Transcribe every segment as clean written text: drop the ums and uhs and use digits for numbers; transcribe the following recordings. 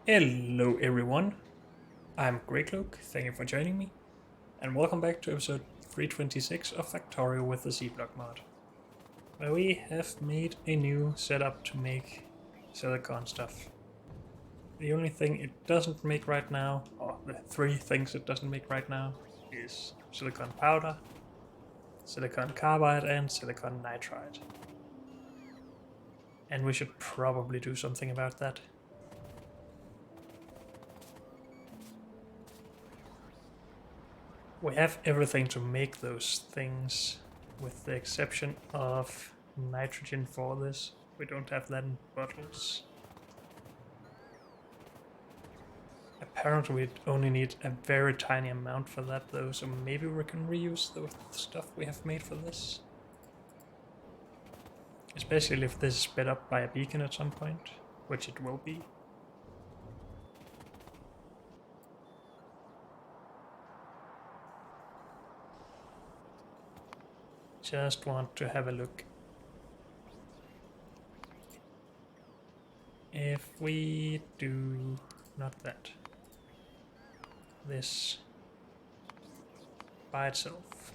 Hello everyone, I'm Greycloak, thank you for joining me, and welcome back to episode 326 of Factorio with the C-Block mod, where we have made a new setup to make silicon stuff. The only thing it doesn't make right now, or the three things it doesn't make right now, is silicon powder, silicon carbide, and silicon nitride. And we should probably do something about that. We have everything to make those things, with the exception of nitrogen for this. We don't have that in bottles. Apparently we only need a very tiny amount for that though, so maybe we can reuse the stuff we have made for this. Especially if this is sped up by a beacon at some point, which it will be. Just want to have a look. If we do not that, this by itself,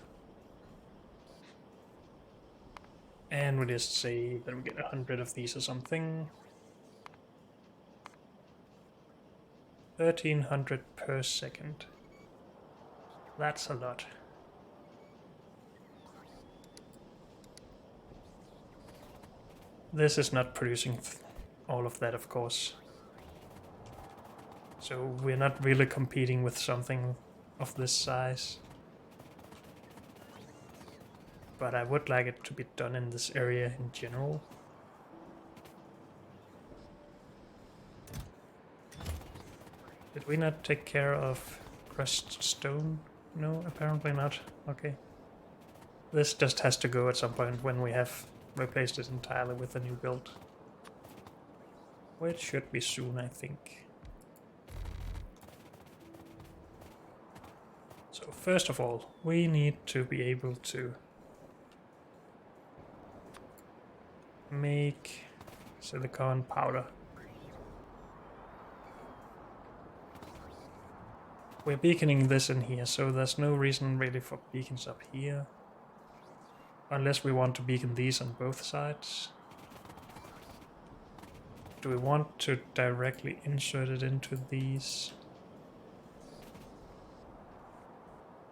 and we just say that we get 100 of these or something. 1300 per second. That's a lot. This is not producing all of that, of course. So we're not really competing with something of this size. But I would like it to be done in this area in general. Did we not take care of crushed stone? No, apparently not. Okay. This just has to go at some point when we have replaced it entirely with a new build. Which should be soon, I think. So first of all, we need to be able to make silicon powder. We're beaconing this in here, so there's no reason really for beacons up here. Unless we want to beacon these on both sides. Do we want to directly insert it into these?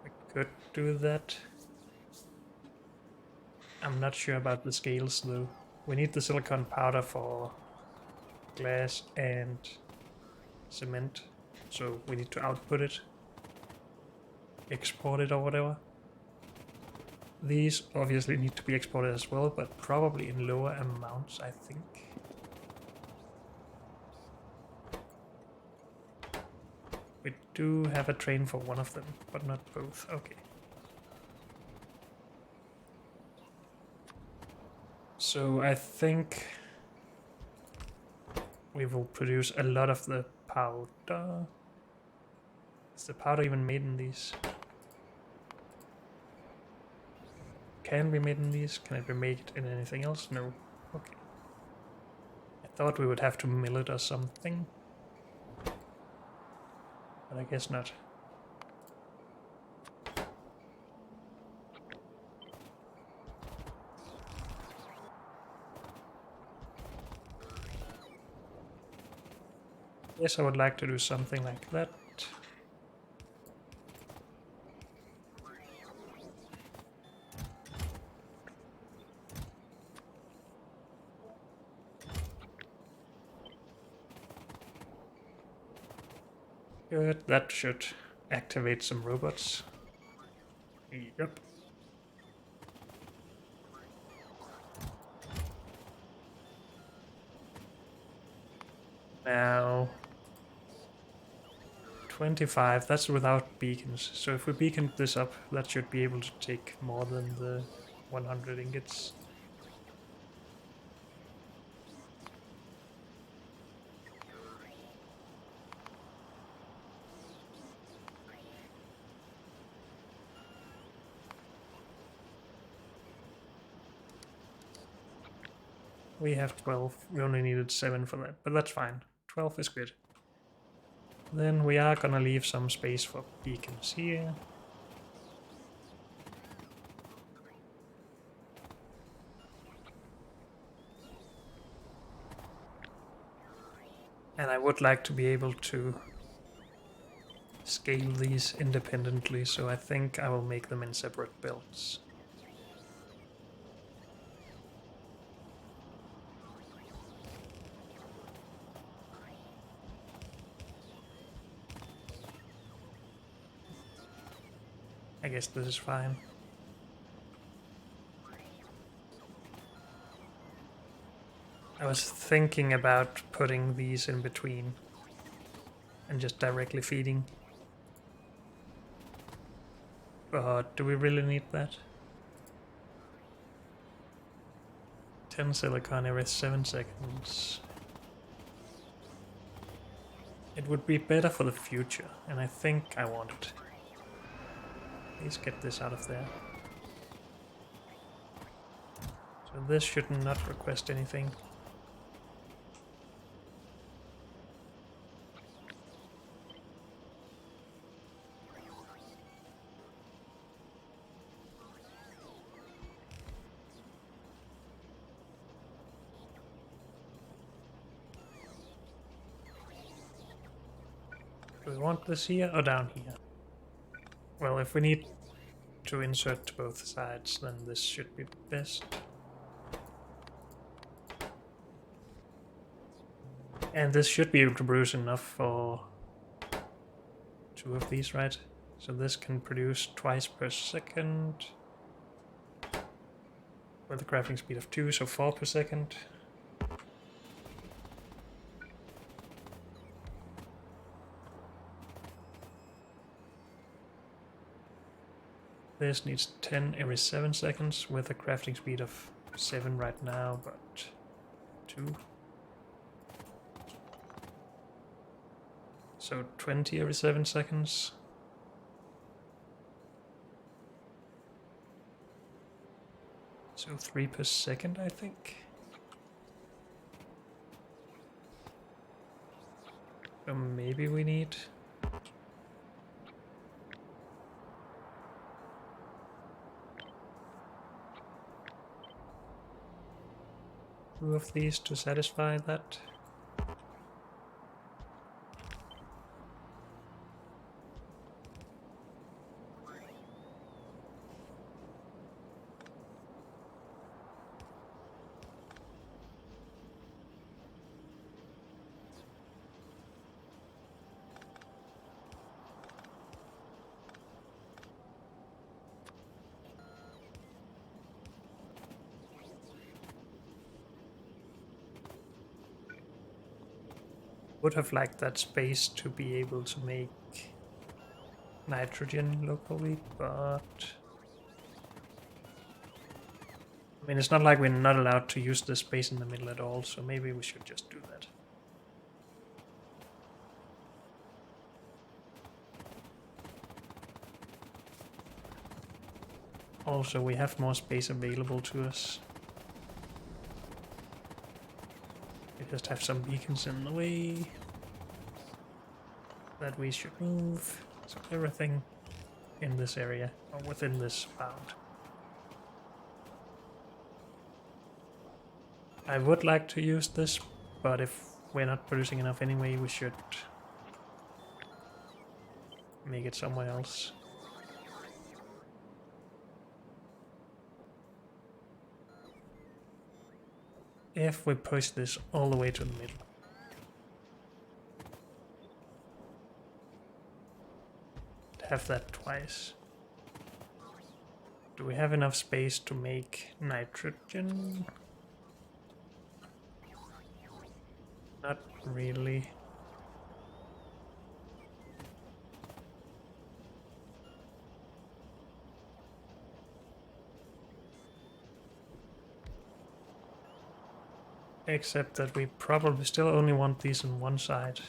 We could do that. I'm not sure about the scales though. We need the silicon powder for glass and cement, so we need to output it, export it or whatever. These obviously need to be exported as well, but probably in lower amounts, I think. We do have a train for one of them, but not both. Okay. So I think we will produce a lot of the powder. Is the powder even made in these? Can be made in these? Can it be made in anything else? No. Okay. I thought we would have to mill it or something. But I guess not. Yes, I would like to do something like that. Good, that should activate some robots. Yep. Now 25, that's without beacons. So if we beacon this up, that should be able to take more than the 100 ingots. We have 12. We only needed 7 for that, but that's fine. 12 is good. Then we are gonna leave some space for beacons here. And I would like to be able to scale these independently, so I think I will make them in separate builds. I guess this is fine. I was thinking about putting these in between and just directly feeding. But do we really need that? 10 silicon every 7 seconds. It would be better for the future, and I think I want it. Please get this out of there. So this should not request anything. Do we want this here or down here? Well, if we need to insert to both sides, then this should be best. And this should be able to produce enough for 2 of these, right? So this can produce twice per second with a crafting speed of 2, so 4 per second. This needs 10 every 7 seconds with a crafting speed of 7 right now, but 2. So 20 every 7 seconds. So 3 per second, I think. So maybe we need... two of these to satisfy that. Would have liked that space to be able to make nitrogen locally, but I mean, it's not like we're not allowed to use this space in the middle at all, so maybe we should just do that. Also, we have more space available to us. We just have some beacons in the way that we should move. So everything in this area, or within this bound. I would like to use this, but if we're not producing enough anyway, we should make it somewhere else. If we push this all the way to the middle. Have that twice. Do we have enough space to make nitrogen? Not really. Except that we probably still only want these on one side.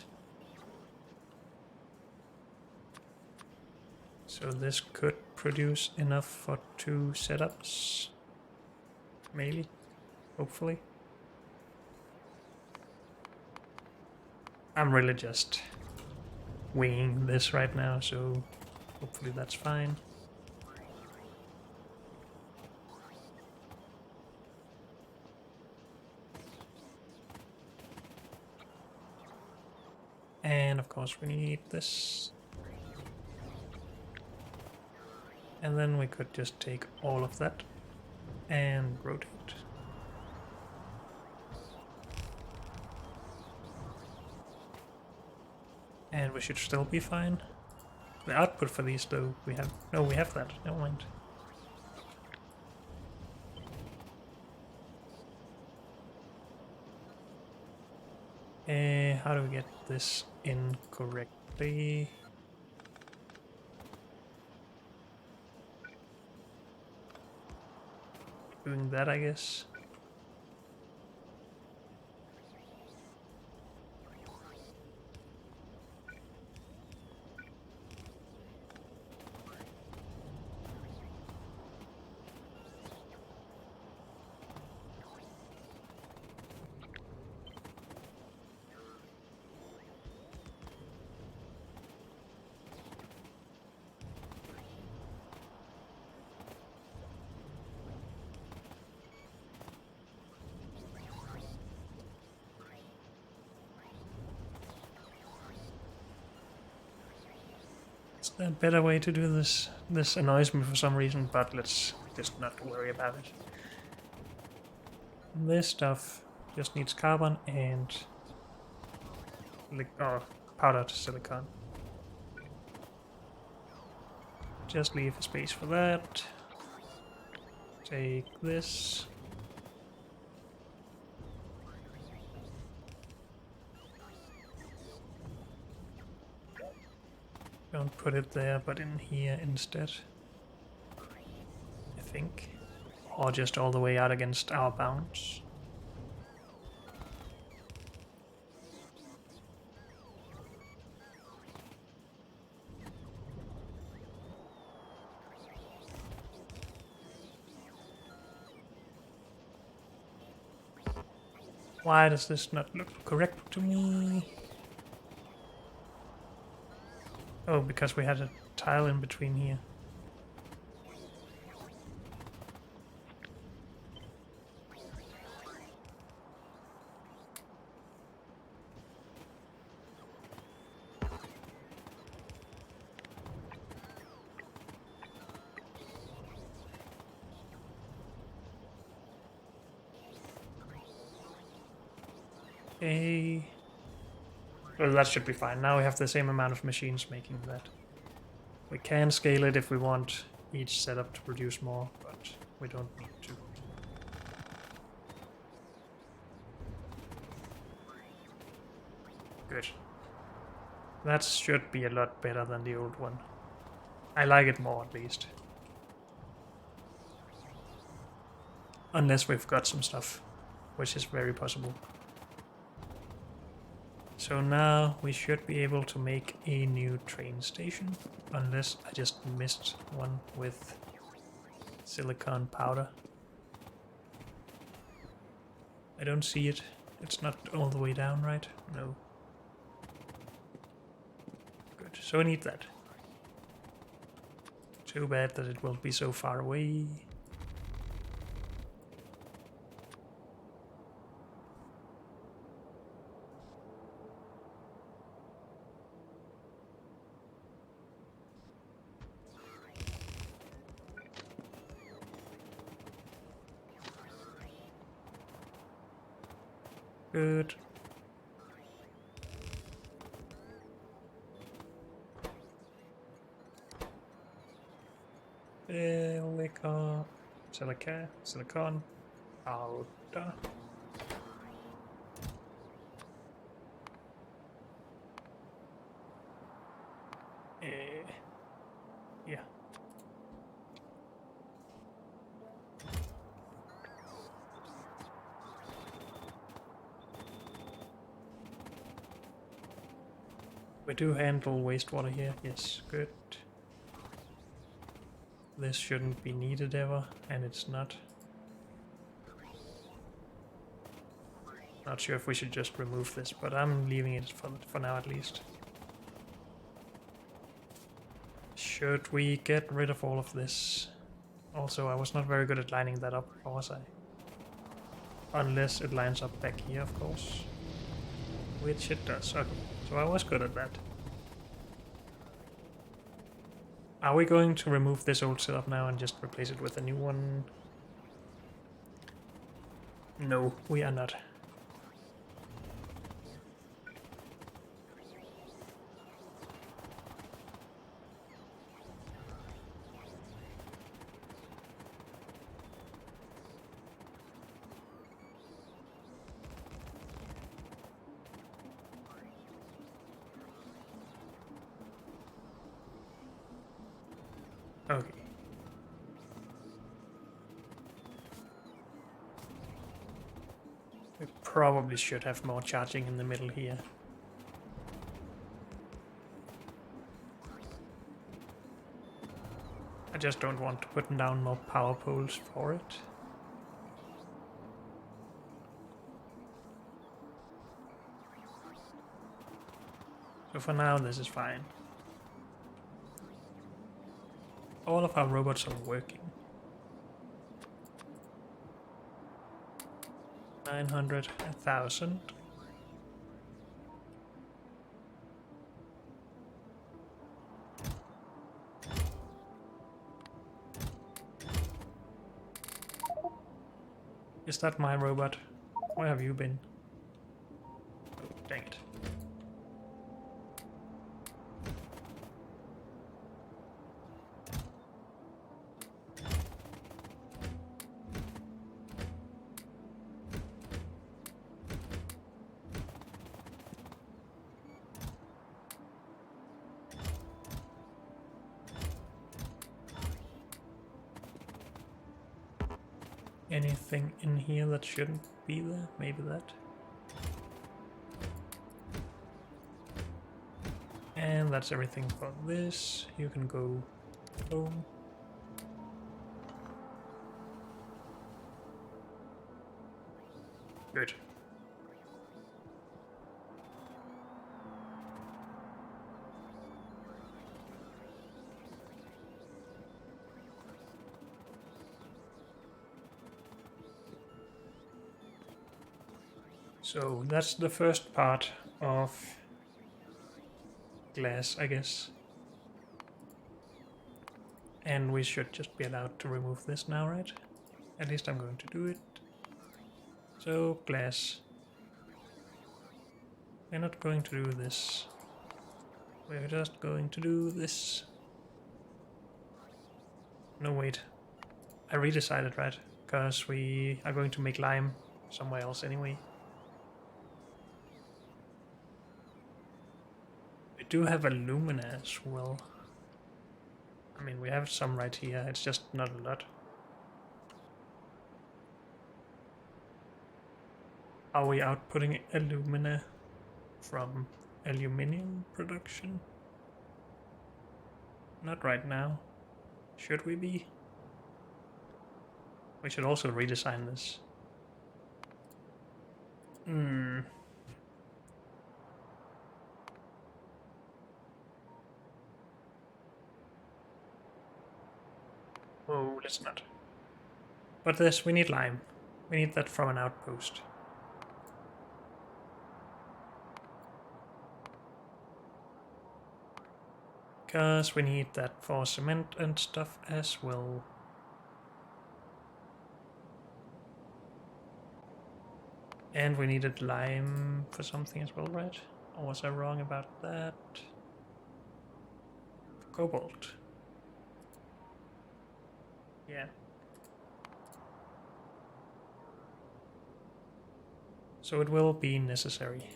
So this could produce enough for 2 setups. Maybe. Hopefully. I'm really just weighing this right now, so hopefully that's fine. And of course we need this. And then we could just take all of that and rotate. And we should still be fine. The output for these though, we have that, never mind. How do we get this in correctly? Doing that, I guess. Is there a better way to do this? This annoys me for some reason, but let's just not worry about it. This stuff just needs carbon and powdered silicon. Just leave a space for that. Take this. Don't put it there, but in here instead. I think. Or just all the way out against our bounds. Why does this not look correct to me? Oh, because we had a tile in between here. Okay. Well, that should be fine. Now we have the same amount of machines making that. We can scale it if we want each setup to produce more, but we don't need to. Good. That should be a lot better than the old one. I like it more at least. Unless we've got some stuff, which is very possible. So now we should be able to make a new train station, unless I just missed one with silicon powder. I don't see it. It's not all the way down, right? No. Good, so we need that. Too bad that it will be so far away. Good. Silicon, powder. Yeah. We do handle wastewater here, yes, good. This shouldn't be needed ever, and it's not. Not sure if we should just remove this, but I'm leaving it for now at least. Should we get rid of all of this? Also, I was not very good at lining that up, or was I? Unless it lines up back here, of course. Which it does. Okay, so I was good at that. Are we going to remove this old setup now and just replace it with a new one? No, we are not. Okay. We probably should have more charging in the middle here. I just don't want to put down more power poles for it. So for now this is fine. All of our robots are working. 900, 1,000. Is that my robot? Where have you been? Oh, dang it. Anything in here that shouldn't be there? Maybe that. And that's everything for this. You can go home. Good. So that's the first part of glass, I guess. And we should just be allowed to remove this now, right? At least I'm going to do it. So, glass. We're not going to do this. We're just going to do this. No, wait. I redecided, right? Because we are going to make lime somewhere else anyway. We do have alumina as well. I mean, we have some right here, it's just not a lot. Are we outputting alumina from aluminium production? Not right now. Should we be? We should also redesign this. Oh, let's not. But this, we need lime. We need that from an outpost. Because we need that for cement and stuff as well. And we needed lime for something as well, right? Or was I wrong about that? Cobalt. Yeah. So it will be necessary.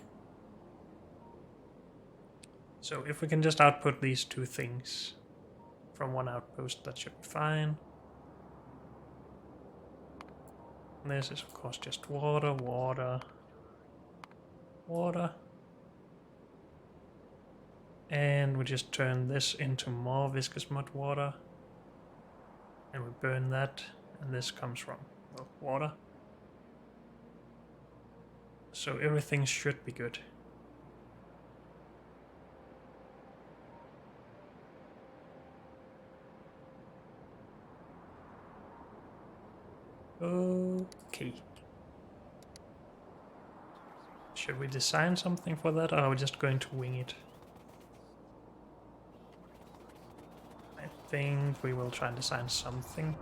So if we can just output these two things from one outpost, that should be fine. This is of course just water, water, water. And we just turn this into more viscous mud water. And we burn that, and this comes from water. So everything should be good. Okay. Should we design something for that, or are we just going to wing it? I think we will try and design something.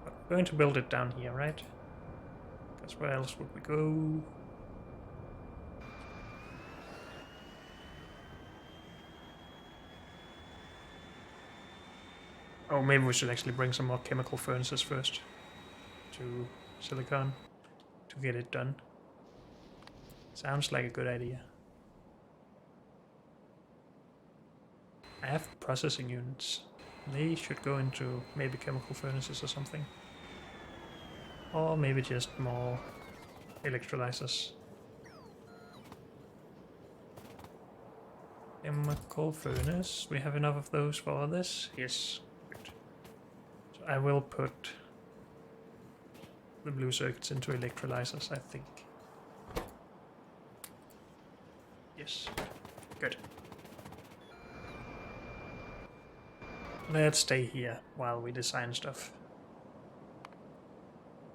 But we're going to build it down here, right? Because where else would we go? Oh, maybe we should actually bring some more chemical furnaces first to Silicon to get it done. Sounds like a good idea. I have processing units. They should go into maybe chemical furnaces or something. Or maybe just more electrolyzers. Chemical furnace. We have enough of those for this? Yes. Good. So I will put the blue circuits into electrolyzers, I think. Yes. Good. Let's stay here while we design stuff.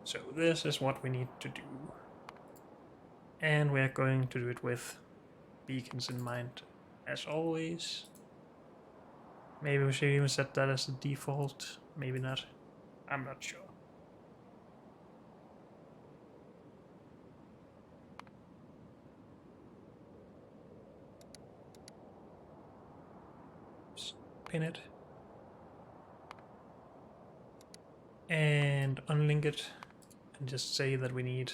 So this is what we need to do. And we're going to do it with beacons in mind, as always. Maybe we should even set that as the default. Maybe not. I'm not sure. Pin it. And unlink it. And just say that we need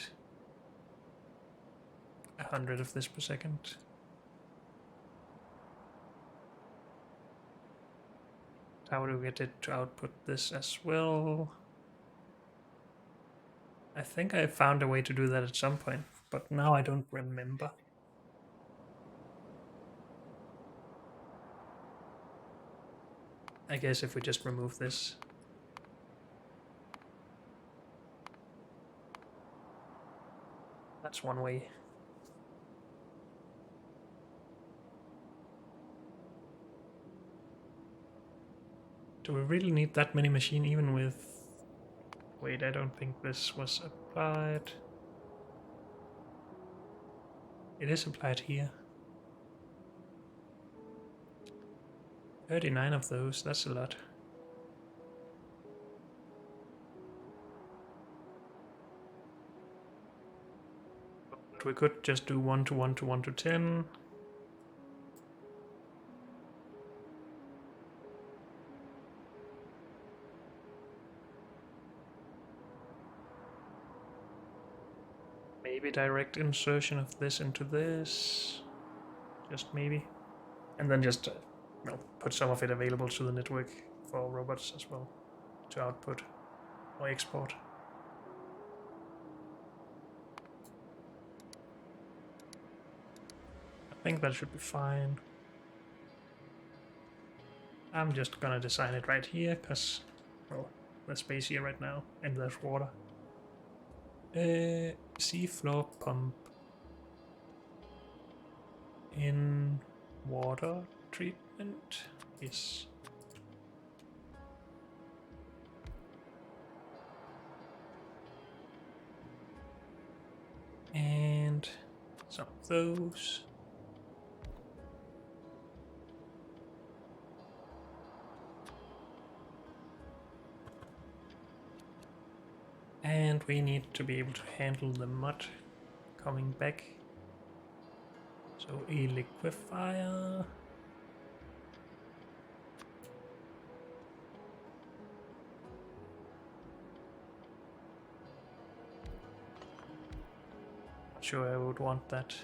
100 of this per second. How do we get it to output this as well? I think I found a way to do that at some point, but now I don't remember. I guess if we just remove this. That's one way. Do we really need that many machine even with... Wait, I don't think this was applied. It is applied here. 39 of those, that's a lot. But we could just do 1 to 1 to 1 to 10. Maybe direct insertion of this into this. Just maybe. And then just well, put some of it available to the network for robots as well to output or export. I think that should be fine. I'm just gonna design it right here because, well, there's space here right now and there's water. Seafloor pump in water treatment. Yes. And some of those. And we need to be able to handle the mud coming back. So a liquefier. Not sure I would want that.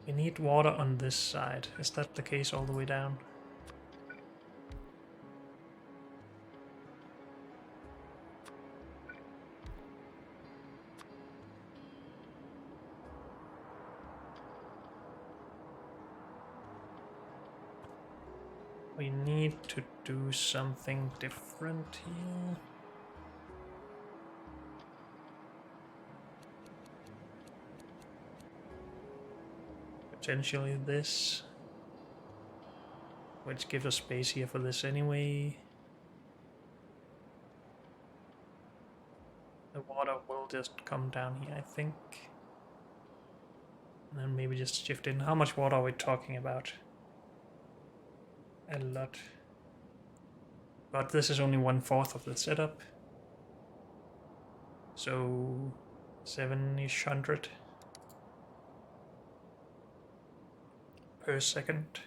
We need water on this side. Is that the case all the way down? We need to do something different here. Potentially this. which gives us space here for this anyway. The water will just come down here, I think. And then maybe just shift in. How much water are we talking about? A lot. But this is only 1/4 of the setup. So 7-ish hundred per second.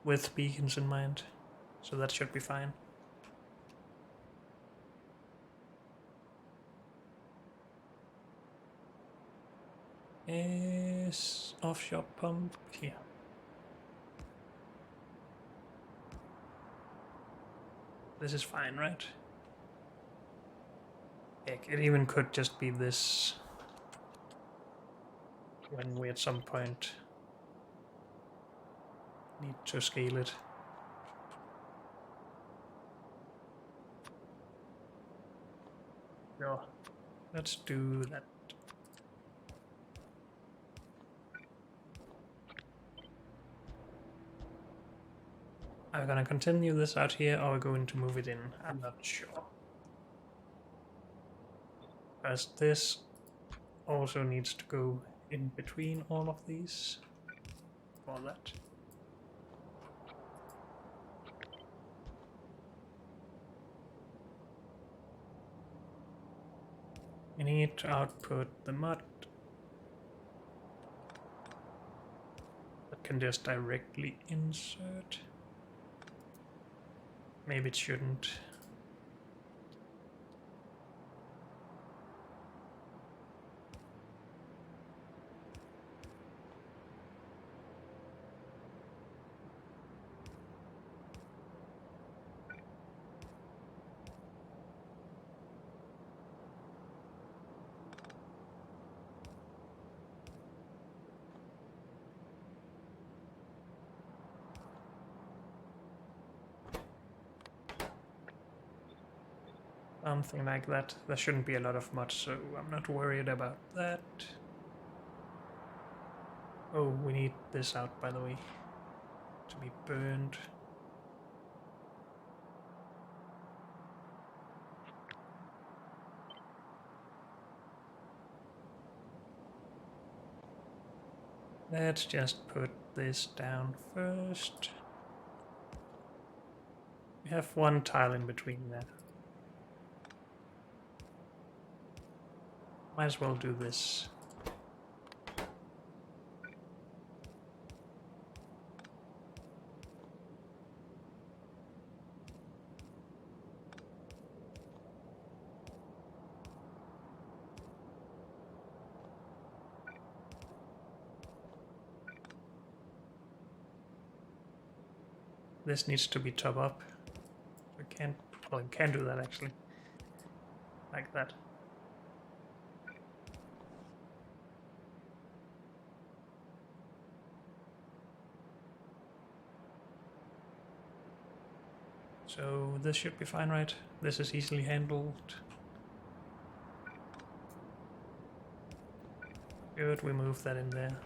With beacons in mind. So that should be fine. Is offshore pump here. This is fine, right? Heck, it even could just be this when we at some point need to scale it. No, let's do that. Are we gonna continue this out here or are we going to move it in? I'm not sure. Because this also needs to go in between all of these for that. We need to output the mud that can just directly insert. Maybe it shouldn't. Something like that. There shouldn't be a lot of mud, so I'm not worried about that. Oh, we need this out, by the way, to be burned. Let's just put this down first. We have one tile in between there. Might as well do this. This needs to be top up. We can't, well, we can do that actually. Like that. So this should be fine, right? This is easily handled. Good, we move that in there.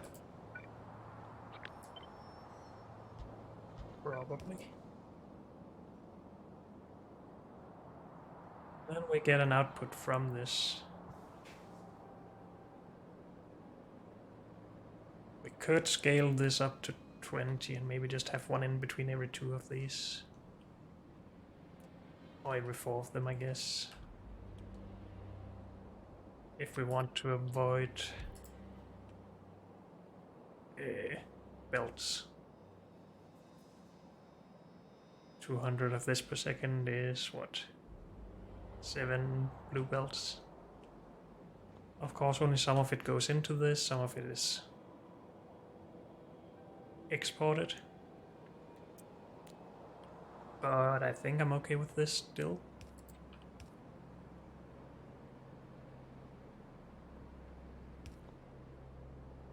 Probably. Then we get an output from this. We could scale this up to 20 and maybe just have one in between every 2 of these. Or every 4 of them, I guess. If we want to avoid belts. 200 of this per second is what? 7 blue belts. Of course, only some of it goes into this, some of it is exported. But I think I'm okay with this still.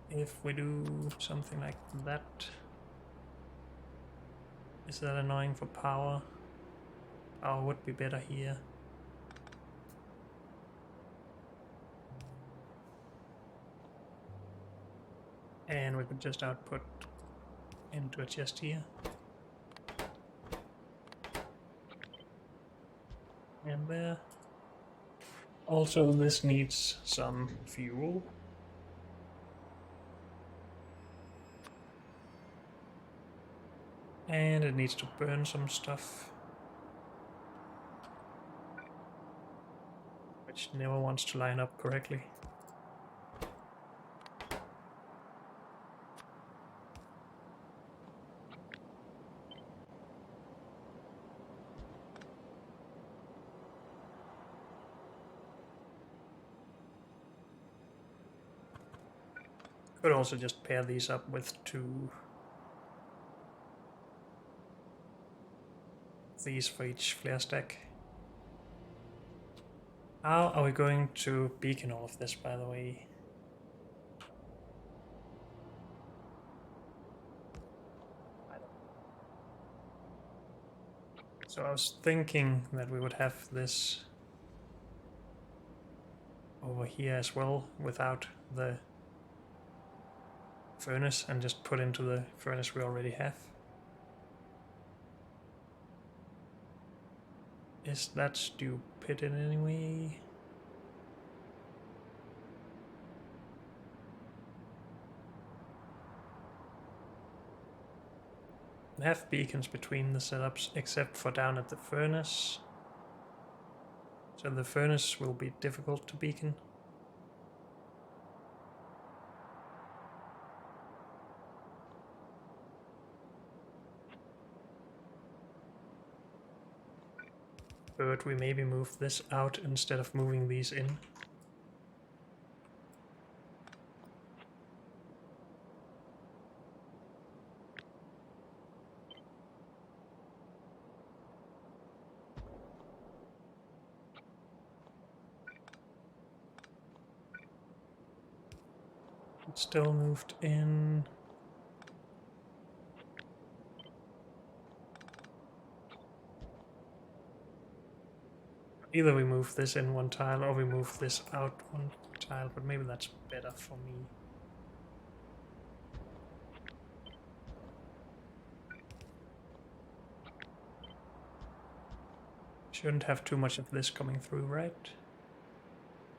If we do something like that. Is that annoying for power? Power would be better here. And we could just output into a chest here. And there. Also, this needs some fuel. And it needs to burn some stuff. Which never wants to line up correctly. Could also just pair these up with these for each flare stack. How are we going to beacon all of this, by the way? So I was thinking that we would have this over here as well without the furnace and just put into the furnace we already have. Is that stupid in any way? I have beacons between the setups except for down at the furnace. So the furnace will be difficult to beacon. But we maybe move this out instead of moving these in. It's still moved in. Either we move this in one tile or we move this out one tile, but maybe that's better for me. Shouldn't have too much of this coming through, right?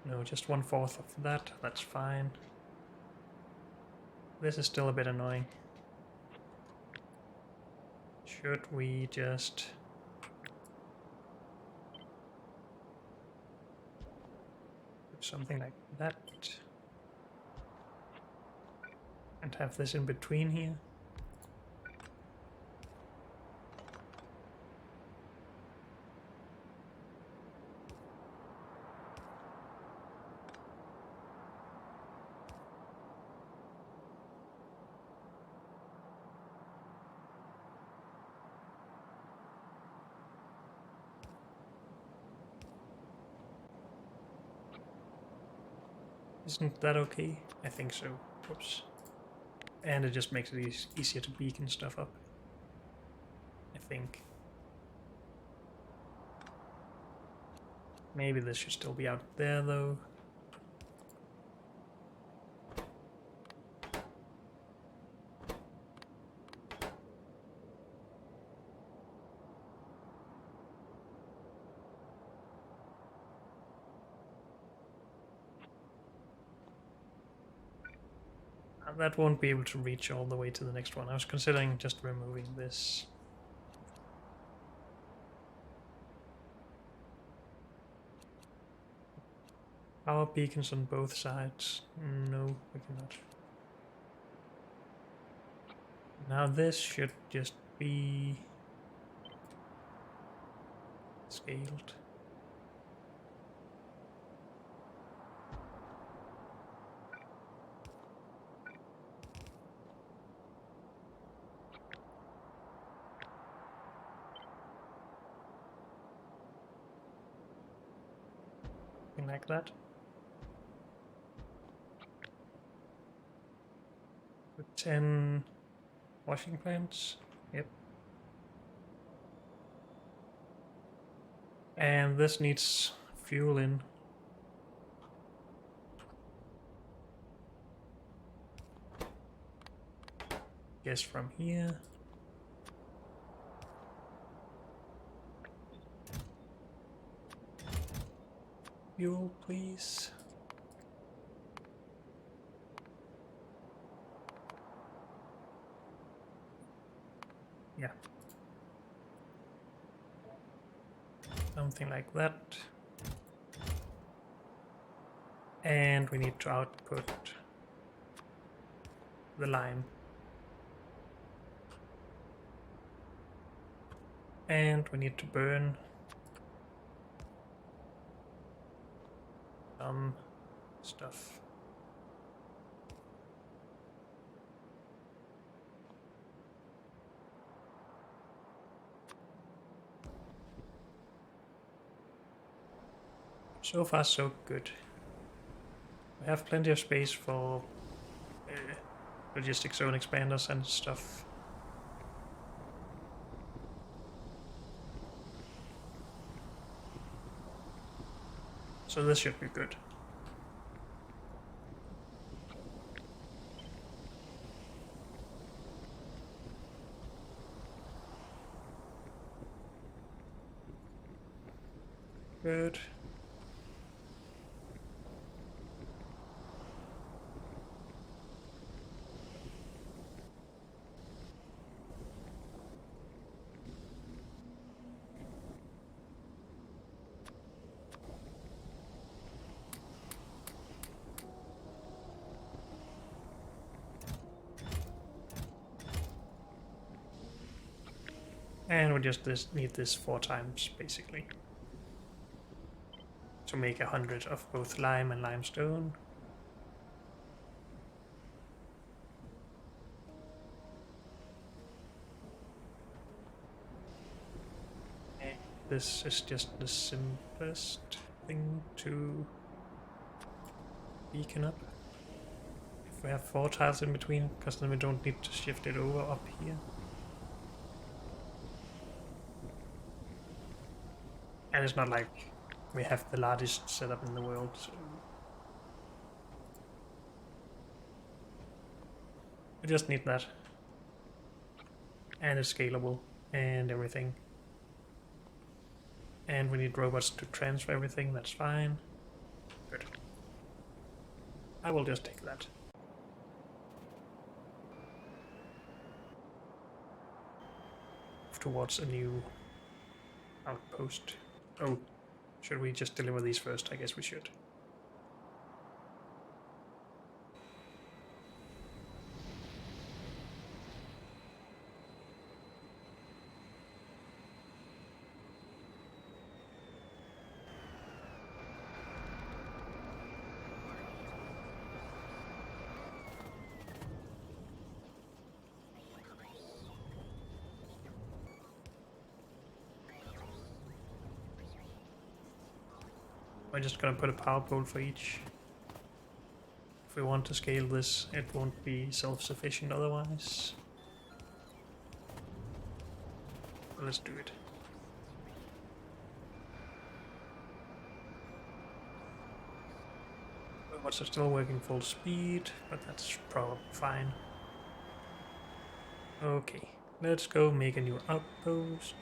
No, just 1/4 of that, that's fine. This is still a bit annoying. Should we just... something like that, and have this in between here. Isn't that okay? I think so. Whoops. And it just makes it easier to beacon stuff up. I think. Maybe this should still be out there though. That won't be able to reach all the way to the next one. I was considering just removing this. Power beacons on both sides. No, we cannot. Now this should just be scaled. Something like that. With 10 washing plants. Yep. And this needs fuel in. Guess from here. Fuel, please. Yeah. Something like that. And we need to output the lime. And we need to burn some stuff. So far so good. We have plenty of space for logistic zone expanders and stuff. So this should be good. Good. And we just need this 4 times, basically. To make 100 of both lime and limestone. And this is just the simplest thing to beacon up. If we have 4 tiles in between, because then we don't need to shift it over up here. And it's not like we have the largest setup in the world, so we just need that. And it's scalable and everything. And we need robots to transfer everything, that's fine. Good. I will just take that. Towards a new outpost. Oh, should we just deliver these first? I guess we should. I'm just gonna put a power pole for each. If we want to scale this, it won't be self-sufficient otherwise. So let's do it. Robots are still working full speed, but that's probably fine. Okay, let's go make a new outpost.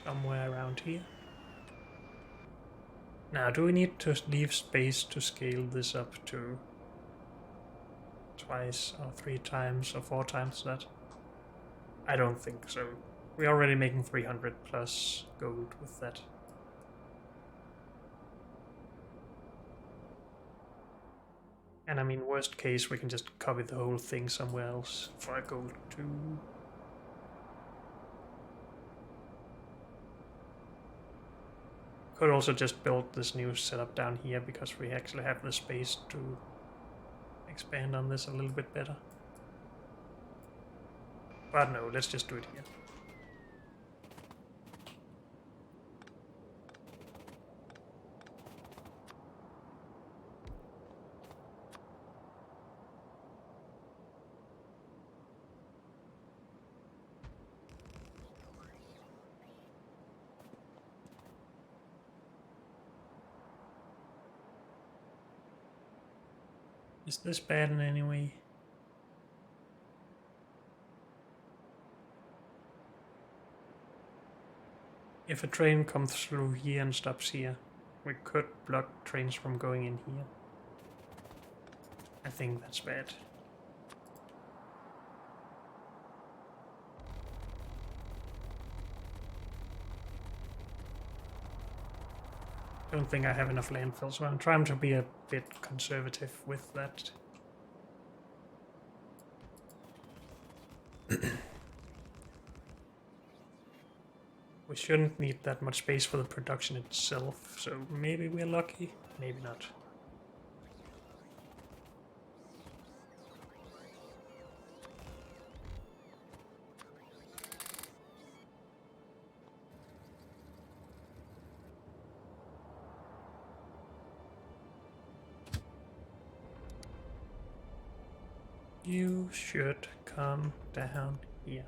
Somewhere around here. Now, do we need to leave space to scale this up to twice or 3 times or 4 times that? I don't think so. We're already making 300 plus gold with that. And I mean, worst case, we can just copy the whole thing somewhere else for a gold too. Could also just build this new setup down here because we actually have the space to expand on this a little bit better. But no, let's just do it here. Is this bad in any way? If a train comes through here and stops here, we could block trains from going in here. I think that's bad. Don't think I have enough landfill, so I'm trying to be a bit conservative with that. We shouldn't need that much space for the production itself, so maybe we're lucky, maybe not. You should come down here.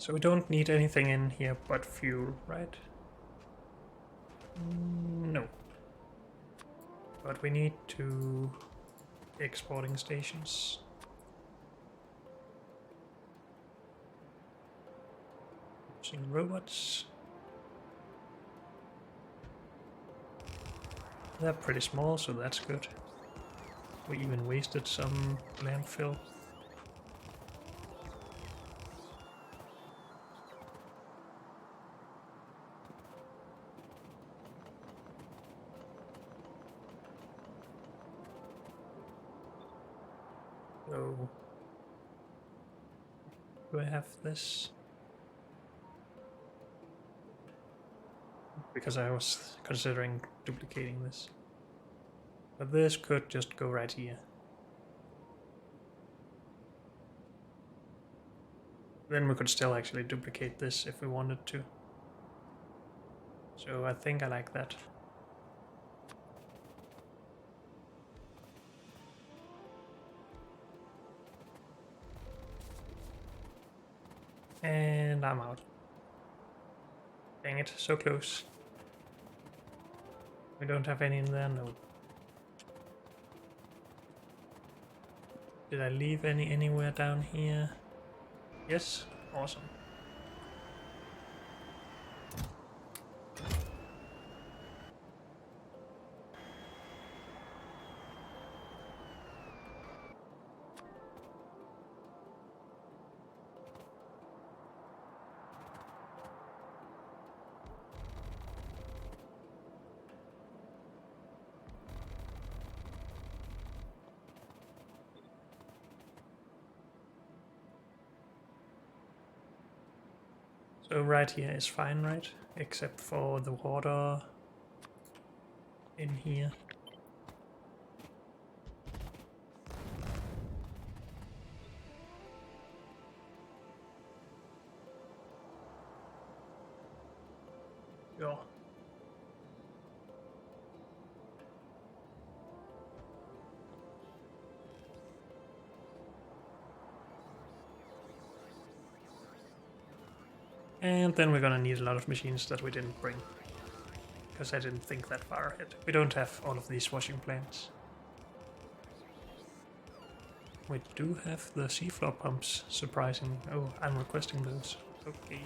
So we don't need anything in here but fuel, right? No. But we need 2 exporting stations. Using robots. They're pretty small, so that's good. We even wasted some landfill. So, do I have this? Because I was considering duplicating this. But this could just go right here. Then we could still actually duplicate this if we wanted to. So I think I like that. And I'm out. Dang it, so close. We don't have any in there, no. Did I leave any anywhere down here? Yes, awesome. So right here is fine, right? Except for the water in here. Yeah. And then we're gonna need a lot of machines that we didn't bring. Because I didn't think that far ahead. We don't have all of these washing plants. We do have the seafloor pumps, surprising. Oh, I'm requesting those. Okay.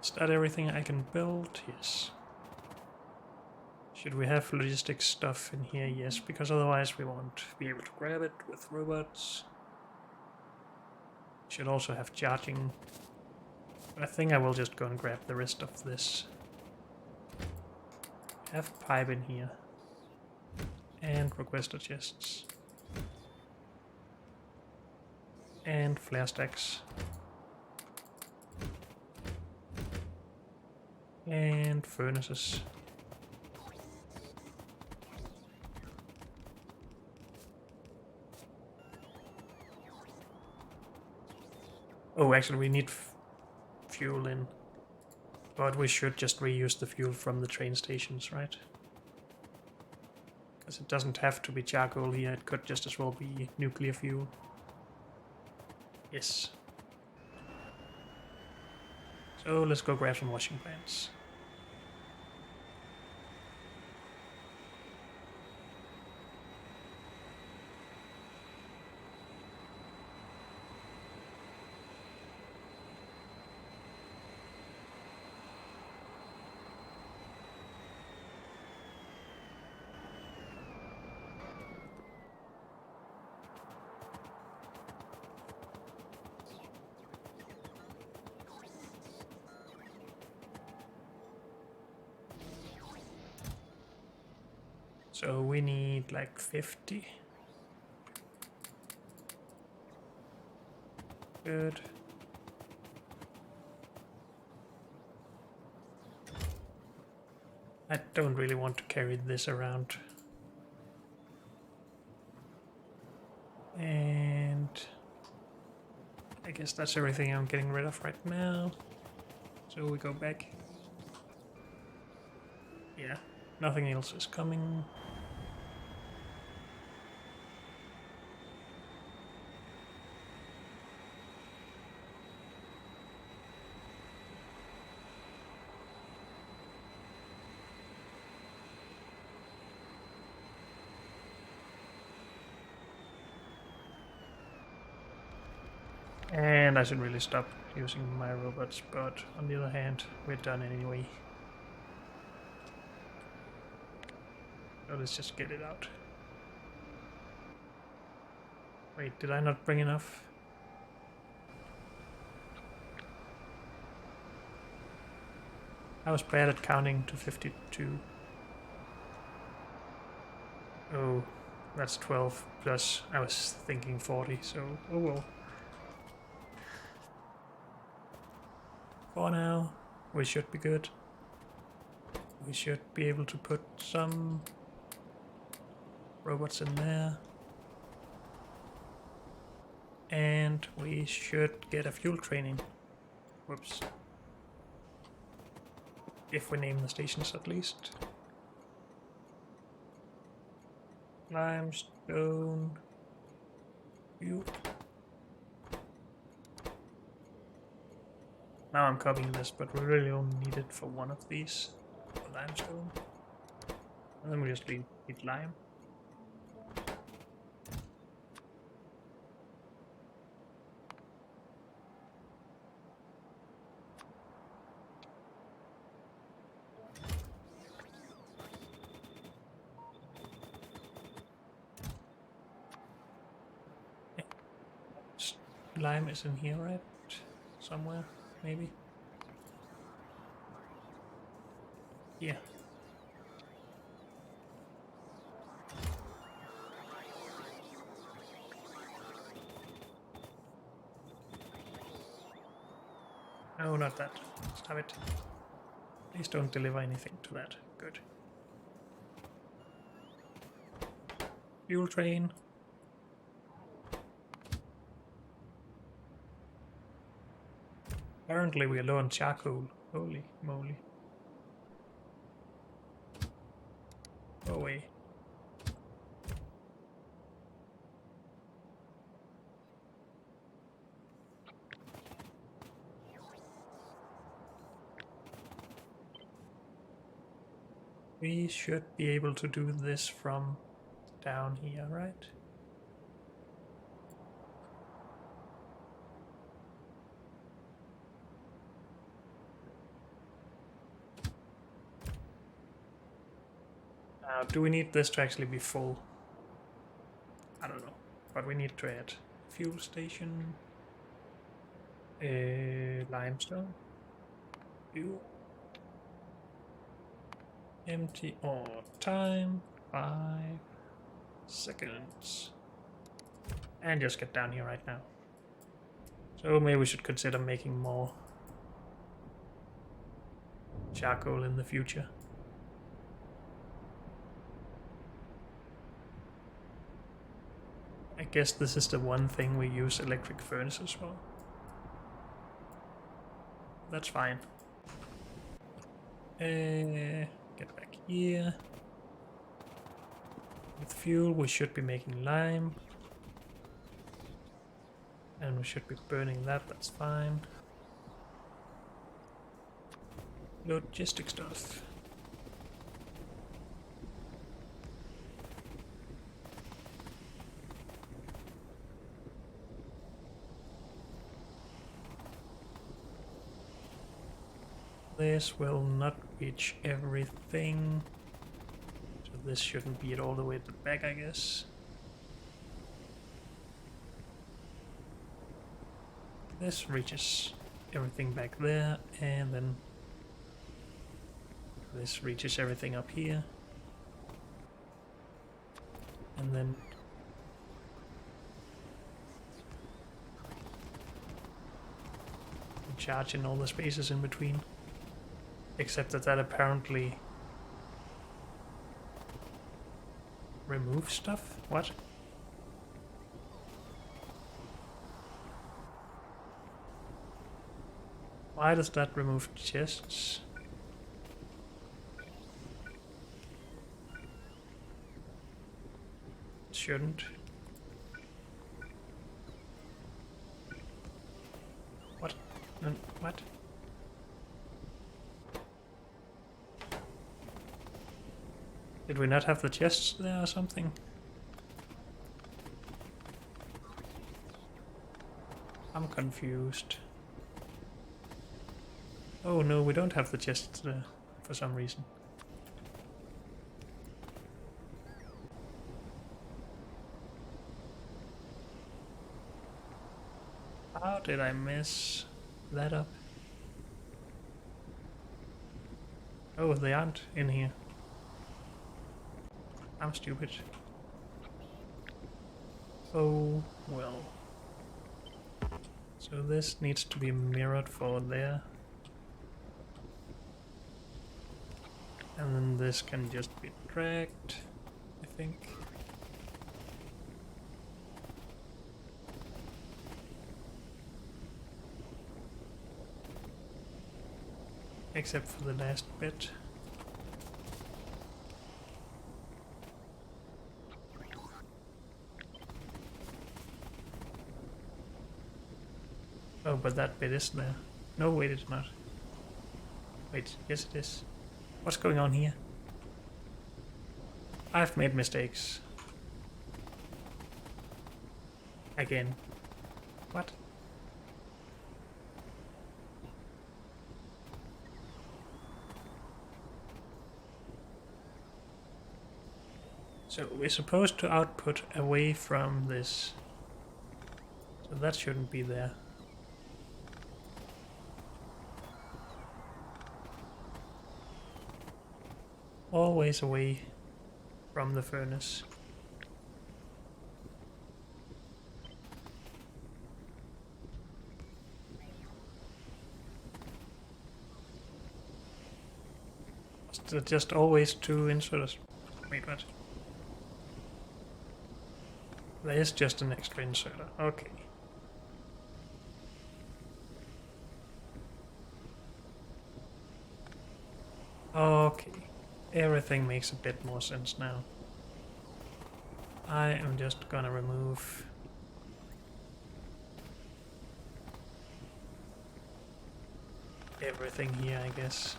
Is that everything I can build? Yes. Should we have logistics stuff in here? Yes, because otherwise we won't be able to grab it with robots. Should also have charging. I think I will just go and grab the rest of this. have pipe in here. And requester chests. And flare stacks. And furnaces. Oh, actually we need fuel in. But we should just reuse the fuel from the train stations, right? Because it doesn't have to be charcoal here, it could just as well be nuclear fuel. Yes. So let's go grab some washing plants. So we need like 50. Good. I don't really want to carry this around. And I guess that's everything I'm getting rid of right now. So we go back. Yeah, nothing else is coming. And I should really stop using my robots, but on the other hand, we're done anyway. So let's just get it out. Wait, did I not bring enough? I was bad at counting to 52. Oh, that's 12 plus I was thinking 40, so oh well. For now, we should be good. We should be able to put some robots in there. And we should get a fuel training. Whoops. If we name the stations at least. Limestone. Fuel. Now I'm copying this, but we really only need it for one of these. For limestone. And then we just need lime. Lime is in here, right? Somewhere, maybe? Yeah. No, not that. Stop it. Please don't deliver anything to that. Good. Fuel train. Apparently we are low on charcoal. Holy moly. Go away. We should be able to do this from down here, right? Now, do we need this to actually be full? I don't know, but we need to add fuel station, limestone, fuel, Empty ore time, 5 seconds. And just get down here right now. So maybe we should consider making more charcoal in the future. I guess this is the one thing we use electric furnaces for. That's fine. Get back here. With fuel we should be making lime. And we should be burning that, that's fine. Logistic stuff. This will not reach everything. So this shouldn't be it all the way to the back, I guess. This reaches everything back there, and then this reaches everything up here. And then charge in all the spaces in between. Except that apparently removes stuff? What? Why does that remove chests? It shouldn't. What? What? Did we not have the chests there or something? I'm confused. Oh no, we don't have the chests there for some reason. How did I mess that up? Oh, they aren't in here. I'm stupid. Oh, well. So this needs to be mirrored for there. And then this can just be dragged, I think. Except for the last bit. Oh, but that bit is there. No, wait, it's not. Wait, yes it is. What's going on here? I've made mistakes. Again. What? So we're supposed to output away from this. So that shouldn't be there. Always away from the furnace. Just always two inserters. Wait, what? There is just an extra inserter. Okay. Okay. Everything makes a bit more sense now. I am just gonna remove everything here, I guess.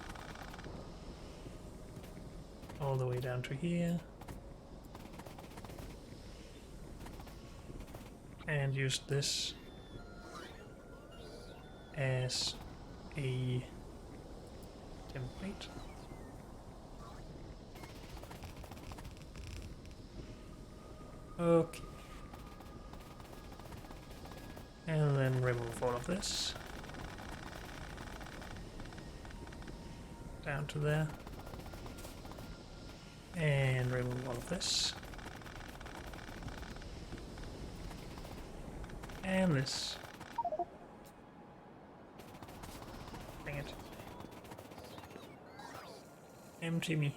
All the way down to here. And use this as a template. Okay. And then remove all of this. Down to there. And remove all of this. And this. Dang it. Empty me.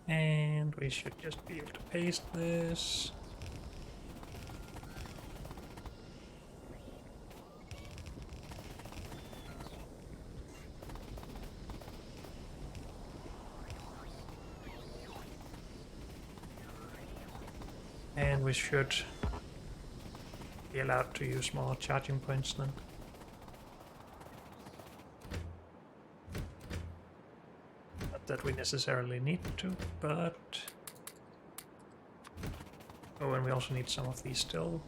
And we should just be able to paste this. And we should be allowed to use more charging points then. Not that we necessarily need to, but... Oh, and we also need some of these still.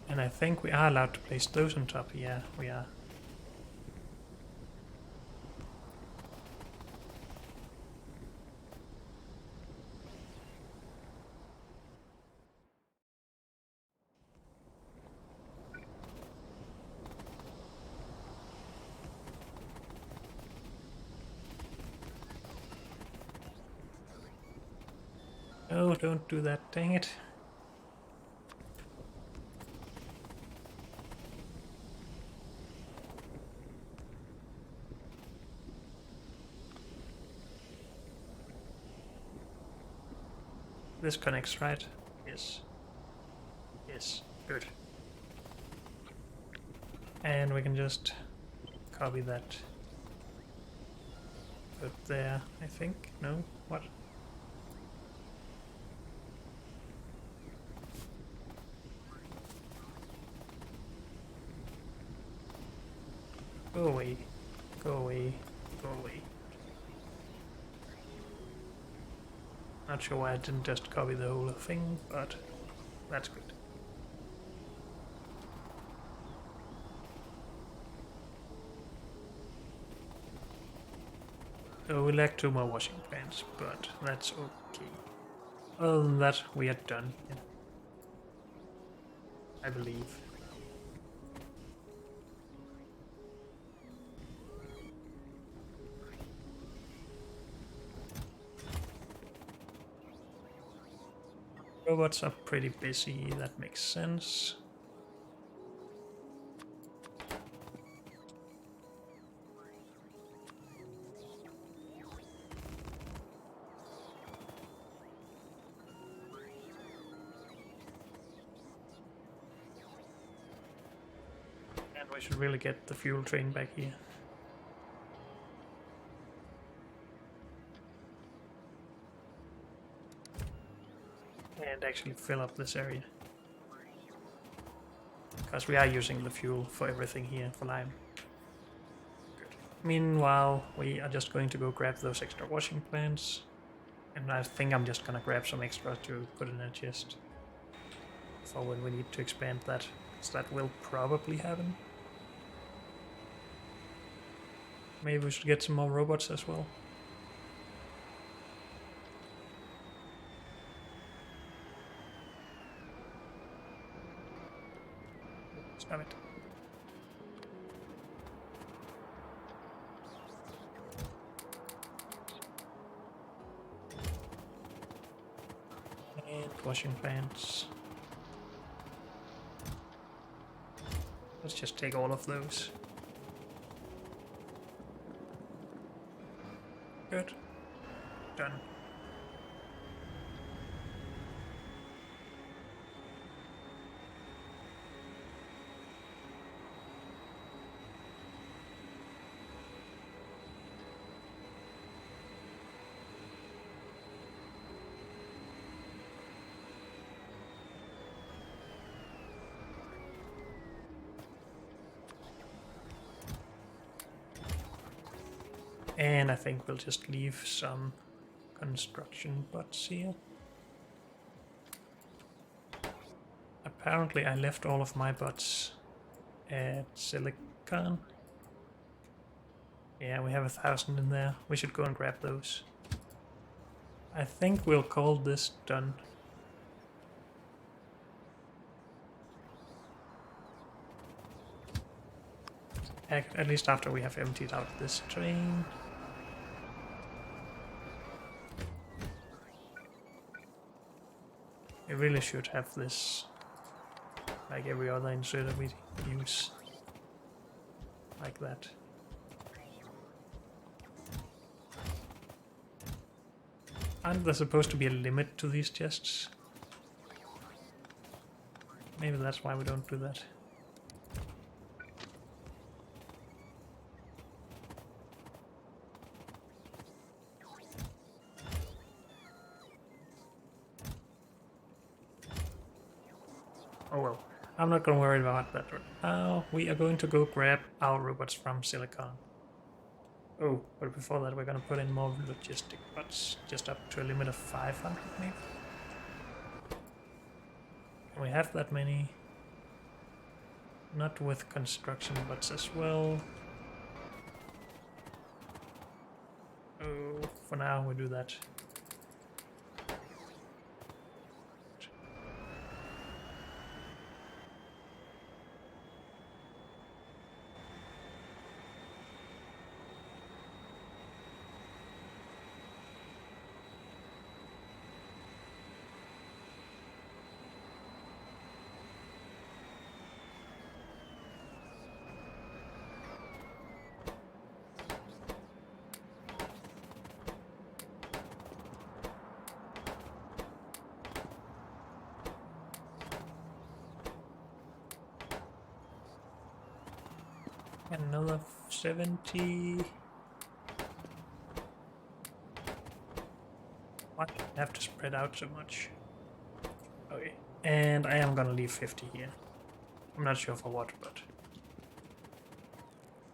And I think we are allowed to place those on top. Yeah, we are. Oh, don't do that, dang it. This connects, right? Yes. Yes, good. And we can just copy that. Put there, I think. No? What? Go away. Go away. Go away. Not sure why I didn't just copy the whole thing, but that's good. So we lack 2 more washing plants, but that's okay. Other than that, we are done. Yeah. I believe. Robots are pretty busy, that makes sense. And we should really get the fuel train back here. And actually fill up this area. Because we are using the fuel for everything here for lime. Good. Meanwhile, we are just going to go grab those extra washing plants. And I think I'm just gonna grab some extra to put in a chest. For when we need to expand that. Because that will probably happen. Maybe we should get some more robots as well. Stop it. And washing plants. Let's just take all of those. Good. Done. And I think we'll just leave some construction bots here. Apparently I left all of my bots at silicon. Yeah, we have 1,000 in there. We should go and grab those. I think we'll call this done. At least after we have emptied out this train. We really should have this like every other insert that we use. Like that. Aren't there supposed to be a limit to these chests? Maybe that's why we don't do that. Oh well, I'm not gonna worry about that right now. We are going to go grab our robots from Silicon. Oh, but before that we're gonna put in more logistic bots, just up to a limit of 500 maybe. Can we have that many? Not with construction bots as well. Oh, for now we do that. Another 70. What? I have to spread out so much. Okay. And I am gonna leave 50 here. I'm not sure for what, but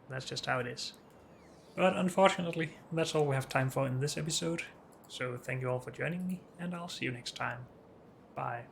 that's just how it is. But unfortunately, that's all we have time for in this episode. So thank you all for joining me, and I'll see you next time. Bye.